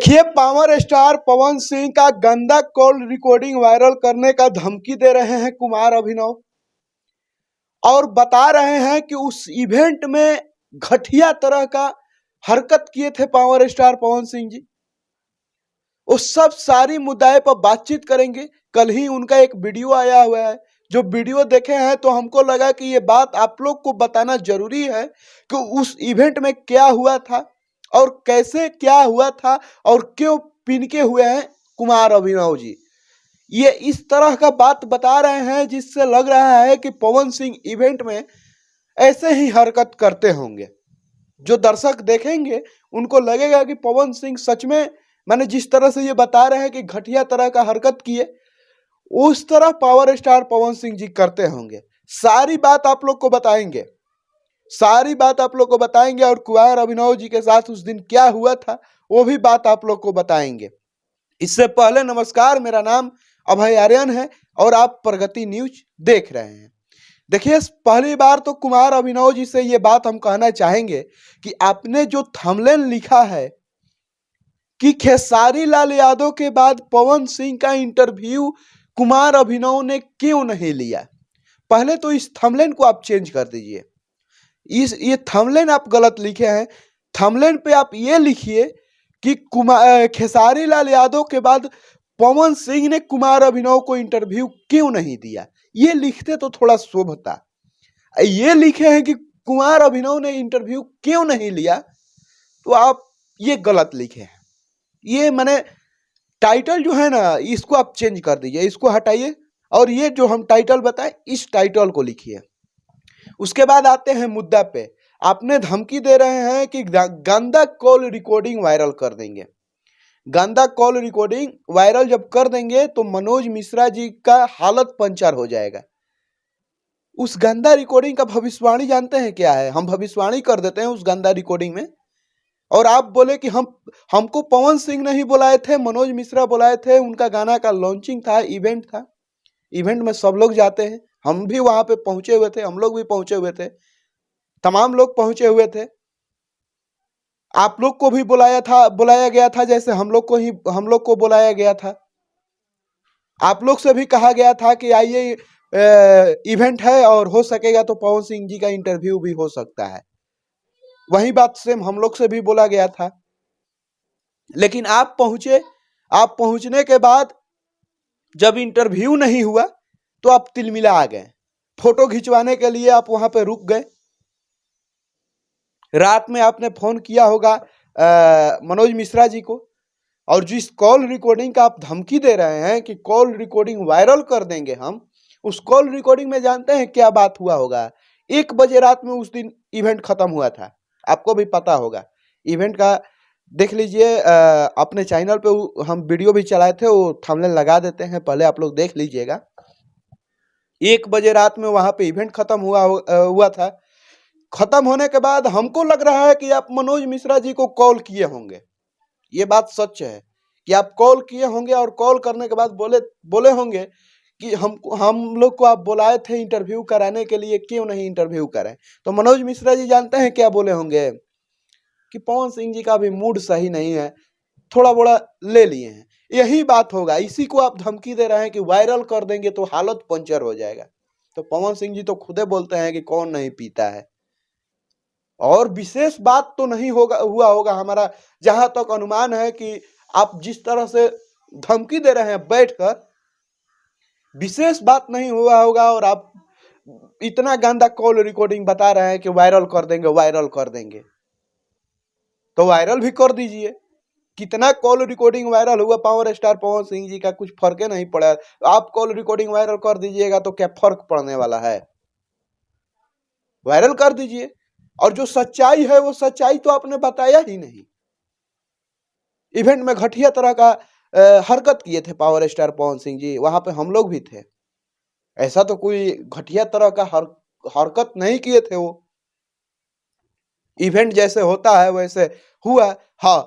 देखिए, power star Pawan Singh का गंदा कॉल रिकॉर्डिंग वायरल करने का धमकी दे रहे हैं कुमार अभिनव और बता रहे हैं कि उस इवेंट में घटिया तरह का हरकत किए थे पावर स्टार पवन सिंह जी। उस सब सारी मुद्दे पर बातचीत करेंगे। कल ही उनका एक वीडियो आया हुआ है, जो वीडियो देखे हैं तो हमको लगा कि ये बात आप लोग को बताना जरूरी है कि उस इवेंट में क्या हुआ था और कैसे क्या हुआ था और क्यों पिनके हुए हैं कुमार अभिनव जी। ये इस तरह का बात बता रहे हैं जिससे लग रहा है कि पवन सिंह इवेंट में ऐसे ही हरकत करते होंगे। जो दर्शक देखेंगे उनको लगेगा कि पवन सिंह सच में, मैंने जिस तरह से ये बता रहे हैं कि घटिया तरह का हरकत किए, उस तरह पावर स्टार पवन सिंह जी करते होंगे। सारी बात आप लोग को बताएंगे, सारी बात आप लोग को बताएंगे और कुमार अभिनव जी के साथ उस दिन क्या हुआ था वो भी बात आप लोग को बताएंगे। इससे पहले नमस्कार, मेरा नाम अभय आर्यन है और आप प्रगति न्यूज देख रहे हैं। देखिए, पहली बार तो कुमार अभिनव जी से ये बात हम कहना चाहेंगे कि आपने जो थंबनेल लिखा है कि खेसारी लाल यादव के बाद पवन सिंह का इंटरव्यू कुमार अभिनव ने क्यों नहीं लिया, पहले तो इस थंबनेल को आप चेंज कर दीजिए। ये थंबनेल आप गलत लिखे हैं। थंबनेल पे आप ये लिखिए कि खेसारी लाल यादव के बाद पवन सिंह ने कुमार अभिनव को इंटरव्यू क्यों नहीं दिया। ये लिखते तो थोड़ा शोभता। ये लिखे हैं कि कुमार अभिनव ने इंटरव्यू क्यों नहीं लिया, तो आप ये गलत लिखे हैं। ये मैंने टाइटल जो है ना, इसको आप चेंज कर दीजिए, इसको हटाइए और ये जो हम टाइटल बताए इस टाइटल को लिखिए। उसके बाद आते हैं मुद्दा पे। आपने धमकी दे रहे हैं कि गंदा कॉल रिकॉर्डिंग वायरल कर देंगे। गंदा कॉल रिकॉर्डिंग वायरल जब कर देंगे तो मनोज मिश्रा जी का हालत पंचर हो जाएगा। उस गंदा रिकॉर्डिंग का भविष्यवाणी जानते हैं क्या है? हम भविष्यवाणी कर देते हैं उस गंदा रिकॉर्डिंग में, और आप बोले कि हमको पवन सिंह नहीं बुलाए थे, मनोज मिश्रा बुलाए थे। उनका गाना का लॉन्चिंग था, इवेंट था। इवेंट में सब लोग जाते हैं, हम भी वहां पे पहुंचे हुए थे, हम लोग भी पहुंचे हुए थे, तमाम लोग पहुंचे हुए थे। आप लोग को भी बुलाया गया था, जैसे हम लोग को बुलाया गया था। आप लोग से भी कहा गया था कि आइए, इवेंट है और हो सकेगा तो पवन सिंह जी का इंटरव्यू भी हो सकता है। वही बात सेम हम लोग से भी बोला गया था। लेकिन आप पहुंचे, आप पहुंचने के बाद जब इंटरव्यू नहीं हुआ तो आप तिलमिला आ गए। फोटो खिंचवाने के लिए आप वहां पे रुक गए। रात में आपने फोन किया होगा मनोज मिश्रा जी को, और जिस कॉल रिकॉर्डिंग का आप धमकी दे रहे हैं कि कॉल रिकॉर्डिंग वायरल कर देंगे हम, उस कॉल रिकॉर्डिंग में जानते हैं क्या बात हुआ होगा? 1 बजे रात में उस दिन इवेंट खत्म हुआ था, आपको भी पता होगा। इवेंट का देख लीजिए, अपने चैनल पे हम वीडियो भी चलाए थे, वो थंबनेल लगा देते हैं, पहले आप लोग देख लीजिएगा। 1 बजे रात में वहां पे इवेंट खत्म हुआ था। खत्म होने के बाद हमको लग रहा है कि आप मनोज मिश्रा जी को कॉल किए होंगे। ये बात सच है कि आप कॉल किए होंगे और कॉल करने के बाद बोले होंगे कि हम लोग को आप बुलाए थे इंटरव्यू कराने के लिए, क्यों नहीं इंटरव्यू कराए। तो मनोज मिश्रा जी जानते हैं क्या बोले होंगे कि पवन सिंह जी का भी मूड सही नहीं है, थोड़ा बड़ा ले लिए हैं। यही बात होगा। इसी को आप धमकी दे रहे हैं कि वायरल कर देंगे तो हालत पंचर हो जाएगा। तो पवन सिंह जी तो खुदे बोलते हैं कि कौन नहीं पीता है। और विशेष बात तो नहीं हुआ होगा। हमारा जहां तक अनुमान है कि आप जिस तरह से धमकी दे रहे हैं बैठकर, विशेष बात नहीं हुआ होगा, और आप इतना गंदा कॉल रिकॉर्डिंग बता रहे हैं कि वायरल कर देंगे, वायरल कर देंगे। तो वायरल भी कर दीजिए। कितना कॉल रिकॉर्डिंग वायरल हुआ पावर स्टार पवन सिंह जी का, कुछ फर्क नहीं पड़ा। आप कॉल रिकॉर्डिंग वायरल कर दीजिएगा तो क्या फर्क पड़ने वाला है? वायरल कर दीजिए। और जो सच्चाई है वो सच्चाई तो आपने बताया ही नहीं। इवेंट में घटिया तरह का हरकत किए थे पावर स्टार पवन सिंह जी, वहां पे हम लोग भी थे। ऐसा तो कोई घटिया तरह का हरकत नहीं किए थे। वो इवेंट जैसे होता है वैसे हुआ। हाँ,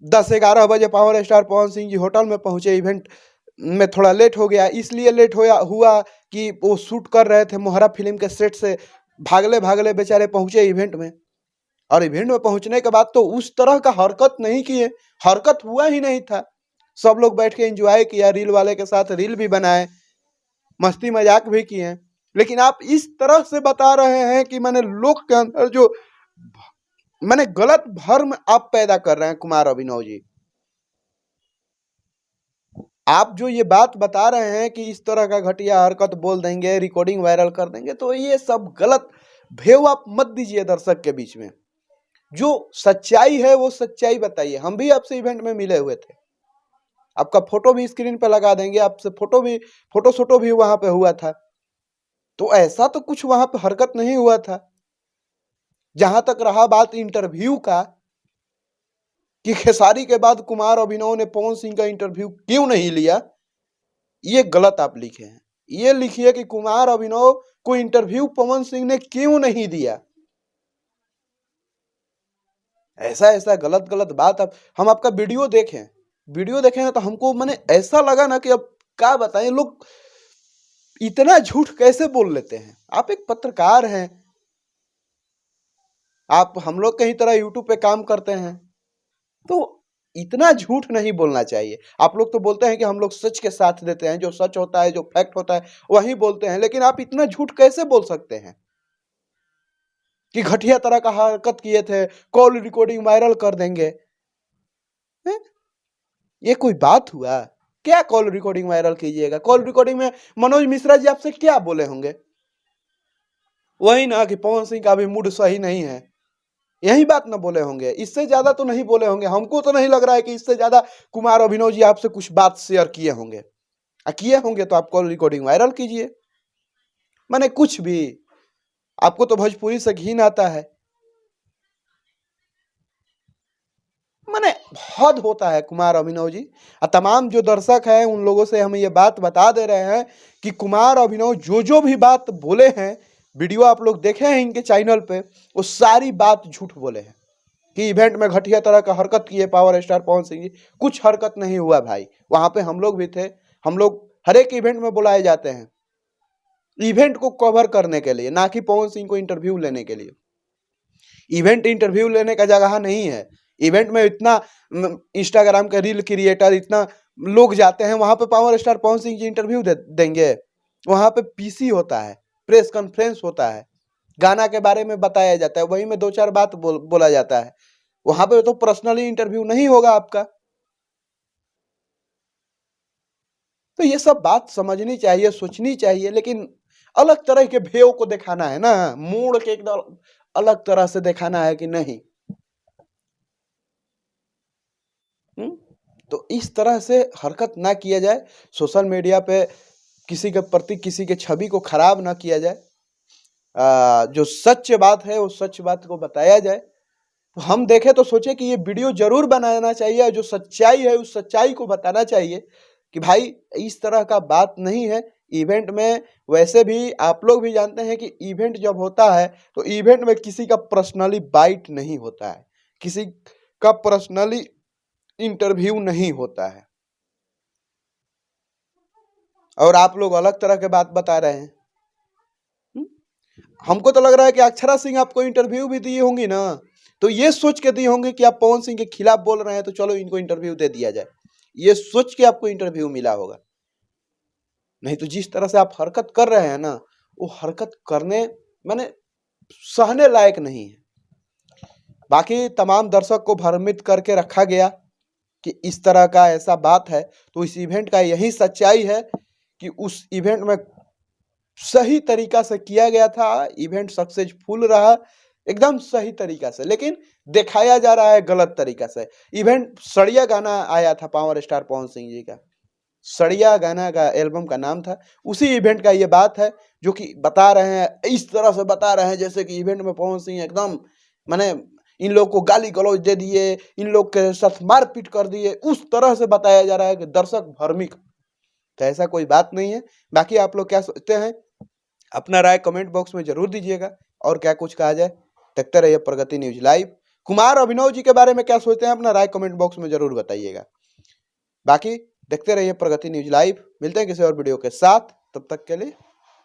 10-11 बजे power star Pawan Singh ji hotel में पहुंचे। इवेंट में थोड़ा लेट हो गया, इसलिए लेट हुआ कि वो शूट कर रहे थे मोहरा फिल्म के सेट से, भागले भागले बेचारे पहुंचे इवेंट में। और इवेंट में पहुंचने के बाद तो उस तरह का हरकत नहीं किए, हरकत हुआ ही नहीं था। सब लोग बैठ के एंजॉय किया, रील वाले के साथ रील भी बनाए, मस्ती मजाक भी किए। लेकिन आप इस तरह से बता रहे हैं कि मैंने लोग के अंदर जो मैंने गलत भ्रम आप पैदा कर रहे हैं कुमार अभिनव जी। आप जो ये बात बता रहे हैं कि इस तरह का घटिया हरकत बोल देंगे, रिकॉर्डिंग वायरल कर देंगे, तो ये सब गलत भेव आप मत दीजिए दर्शक के बीच में। जो सच्चाई है वो सच्चाई बताइए। हम भी आपसे इवेंट में मिले हुए थे, आपका फोटो भी स्क्रीन पे लगा देंगे, आपसे फोटो शोटो भी वहां पे हुआ था। तो ऐसा तो कुछ वहां पे हरकत नहीं हुआ था। जहां तक रहा बात इंटरव्यू का कि खेसारी के बाद कुमार अभिनव ने पवन सिंह का इंटरव्यू क्यों नहीं लिया, ये गलत आप लिखे हैं। ये लिखिए कि कुमार अभिनव को इंटरव्यू पवन सिंह ने क्यों नहीं दिया। ऐसा ऐसा गलत गलत बात हम आपका वीडियो देखें ना, तो हमको मैंने ऐसा लगा ना कि अब क्या बताएं, लोग इतना झूठ कैसे बोल लेते हैं। आप एक पत्रकार हैं, आप हम लोग कहीं तरह यूट्यूब पे काम करते हैं, तो इतना झूठ नहीं बोलना चाहिए। आप लोग तो बोलते हैं कि हम लोग सच के साथ देते हैं, जो सच होता है, जो फैक्ट होता है वही बोलते हैं, लेकिन आप इतना झूठ कैसे बोल सकते हैं कि घटिया तरह का हरकत किए थे, कॉल रिकॉर्डिंग वायरल कर देंगे। ये कोई बात हुआ? क्या कॉल रिकॉर्डिंग वायरल कीजिएगा? कॉल रिकॉर्डिंग में मनोज मिश्रा जी आपसे क्या बोले होंगे? वही ना कि पवन सिंह का भी मूड सही नहीं है, यही बात ना बोले होंगे। इससे ज्यादा तो नहीं बोले होंगे। हमको तो नहीं लग रहा है कि इससे ज्यादा कुमार अभिनव जी आपसे कुछ बात शेयर किए होंगे। किए होंगे तो आप कॉल रिकॉर्डिंग वायरल कीजिए। माने कुछ भी, आपको तो भोजपुरी से घिन आता है। माने हद होता है कुमार अभिनव जी। और तमाम जो दर्शक हैं उन लोगों से हम ये बात बता दे रहे हैं कि कुमार अभिनव जो भी बात बोले हैं, वीडियो आप लोग देखे हैं इनके चैनल पे, वो सारी बात झूठ बोले हैं कि इवेंट में घटिया तरह का हरकत किए पावर स्टार पवन सिंह जी। कुछ हरकत नहीं हुआ भाई, वहां पे हम लोग भी थे। हम लोग हर एक इवेंट में बुलाए जाते हैं इवेंट को कवर करने के लिए, ना कि पवन सिंह को इंटरव्यू लेने के लिए। इवेंट इंटरव्यू लेने का जगह नहीं है। इवेंट में इतना इंस्टाग्राम के रील क्रिएटर इतना लोग जाते हैं, वहां पे power star Pawan Singh ji interview देंगे? वहां पे पीसी होता है, प्रेस कॉन्फ्रेंस होता है, गाना के बारे में बताया जाता है, वहीं में दो चार बात बोला जाता है। वहां पे तो पर्सनली इंटरव्यू नहीं होगा आपका। तो ये सब बात समझनी चाहिए, सोचनी चाहिए, लेकिन अलग तरह के भेव को दिखाना है ना, मोड़ के एकदम अलग तरह से दिखाना है कि नहीं। तो इस तरह से हरकत ना किया जाए। सोशल मीडिया पे किसी के प्रति किसी के छवि को खराब ना किया जाए। जो सच बात है वो सच बात को बताया जाए। तो हम देखें तो सोचे कि ये वीडियो जरूर बनाना चाहिए, जो सच्चाई है उस सच्चाई को बताना चाहिए कि भाई इस तरह का बात नहीं है। इवेंट में वैसे भी आप लोग भी जानते हैं कि इवेंट जब होता है तो इवेंट में किसी का पर्सनली बाइट नहीं होता है, किसी का पर्सनली इंटरव्यू नहीं होता है, और आप लोग अलग तरह के बात बता रहे हैं। हमको तो लग रहा है कि अक्षरा सिंह आपको इंटरव्यू भी दी होंगी ना, तो ये सोच के दी होंगी कि आप पवन सिंह के खिलाफ बोल रहे हैं तो चलो इनको इंटरव्यू दे दिया जाए, ये सोच के आपको इंटरव्यू मिला होगा। नहीं तो जिस तरह से आप हरकत कर रहे हैं ना, वो हरकत करने माने सहने लायक नहीं है। बाकी तमाम दर्शक को भ्रमित करके रखा गया कि इस तरह का ऐसा बात है, तो इस इवेंट का यही सच्चाई है कि उस इवेंट में सही तरीका से किया गया था, इवेंट सक्सेसफुल रहा एकदम सही तरीका से, लेकिन दिखाया जा रहा है गलत तरीका से। इवेंट सड़िया गाना आया था पावर स्टार पवन सिंह जी का, सड़िया गाना का एल्बम का नाम था। उसी इवेंट का ये बात है जो कि बता रहे हैं, इस तरह से बता रहे हैं जैसे कि इवेंट में पवन सिंह एकदम माने इन लोग को गाली गलौज दे दिए, इन लोग के साथ मारपीट कर दिए, उस तरह से बताया जा रहा है कि दर्शक भ्रमित। तो ऐसा कोई बात नहीं है। बाकी आप लोग क्या सोचते हैं, अपना राय कमेंट बॉक्स में जरूर दीजिएगा, और क्या कुछ कहा जाए। देखते रहिए प्रगति न्यूज लाइव। कुमार अभिनव जी के बारे में क्या सोचते हैं, अपना राय कमेंट बॉक्स में जरूर बताइएगा। बाकी देखते रहिए प्रगति न्यूज लाइव। मिलते हैं किसी और वीडियो के साथ, तब तक के लिए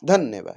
धन्यवाद।